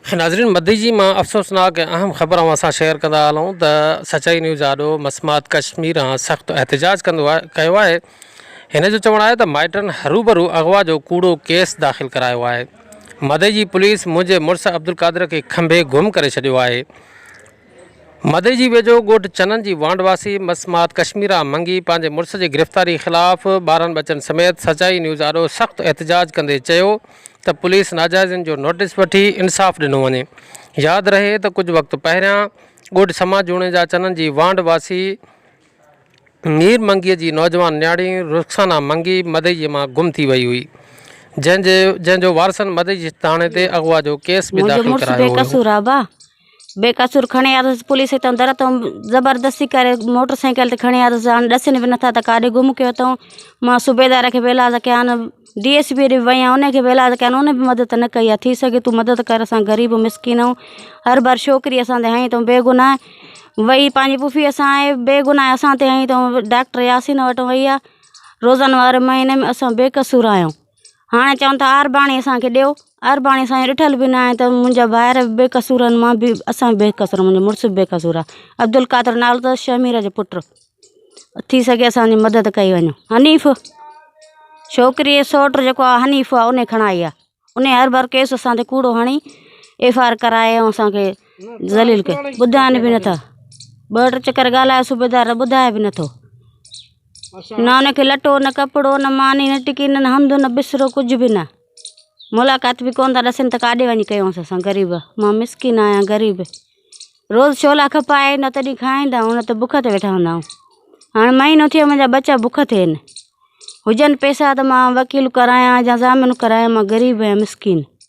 नाज़रीन मदीजी में अफ़सोसनाक अहम ख़बर असां शेयर कंदा हलूं त सचाई न्यूज़ आॾो मसमात कश्मीर सख़्तु एहतजाज कयो आहे। हिन जो चवणु आहे त माइटनि हरूभरू अगवा जो कूड़ो केस दाख़िल करायो आहे। मदीजी पुलिस मुंहिंजे मुड़ुस अब्दुल कादिर खे खंभे गुम करे छॾियो आहे। मदीजी वेझो ॻोठ चनन जी वांडवासी मसमात कश्मीरा मंगी पंहिंजे मुड़ुस जी गिरफ़्तारी ख़िलाफ़ ॿारनि बचनि समेत सचाई न्यूज़ आॾो सख़्तु एहतजाज कंदे चयो त पुलिस नाजाइज़नि जो नोटिस वठी इंसाफ़ ॾिनो वञे। यादि रहे त कुझु वक़्तु पहिरियां ॻोठ समाज जूणे जा चनन जी वांडवासी मीर मंगीअ जी नौजवान न्याणी रुख़साना मंगी मदईअ मां गुम थी वई हुई, जंहिंजो वारसनि मदई थाणे ते अगवा जो केस बि दाख़िल करायो हो। बेकसूर खणी आयुसि पुलिस हितां दर तां ज़बरदस्ती करे मोटरसाइकिल ते खणी आयुसि। हाणे ॾसनि बि नथा त काॾे गुम कयो अथऊं। मां सूबेदार खे बेलाज़ कया न DSP ॾे वई आहियां, उनखे बेलाज़ कया उन बि मदद न कई आहे। थी सघे तूं मदद कर, असां ग़रीब मिसकिन आहियूं। हर बार छोकिरी असां ते हई अथऊं बेगुनाह वई, पंहिंजी पुफी असां आहे बेगुनाह असां ते हई अथऊं। डॉक्टर यासीन वटि वई आहे, रोज़ाना वारे महीने में असां बेकसूर आहियूं। हाणे चवनि था आरबाणी असांखे ॾियो, आरबाणी असांखे ॾिठल बि न आहे त मुंहिंजा ॿाहिरि बेकसूर आहिनि, मां बि असां बि बेकसूर, मुंहिंजो मुड़ुसु बि बेकसूर आहे। अब्दुल कादिर नालो अथसि, शमीर जो पुटु। थी सघे असांजी मदद कई वञो। हनीफ़ छोकिरी सौट जेको आहे हनीफ़ आहे, उन खणाई आहे। उन हर बार केस असां ते कूड़ो हणी FIR कराए ऐं असांखे ज़लील कयो। ॿुधाइनि बि नथा, 2 चकर ॻाल्हाए सूबेदार ॿुधाए बि नथो। न उनखे लटो न कपिड़ो न मानी न टिकी न हंधु न बिसरो कुझु बि न। मुलाक़ात बि कोन था ॾसनि त काॾे वञी कयूंसि असां ग़रीब। मां मिसकिन आहियां ग़रीब। रोज़ु छोला खपाए न तॾहिं खाईंदा आहियूं, न त बुख ते वेठा हूंदा आहियूं। हाणे महीनो थियो मुंहिंजा बच्चा बुख ते आहिनि। हुजनि पैसा त मां वकील करायां या ज़ामीन करायां, मां ग़रीब आहियां मिसकिन।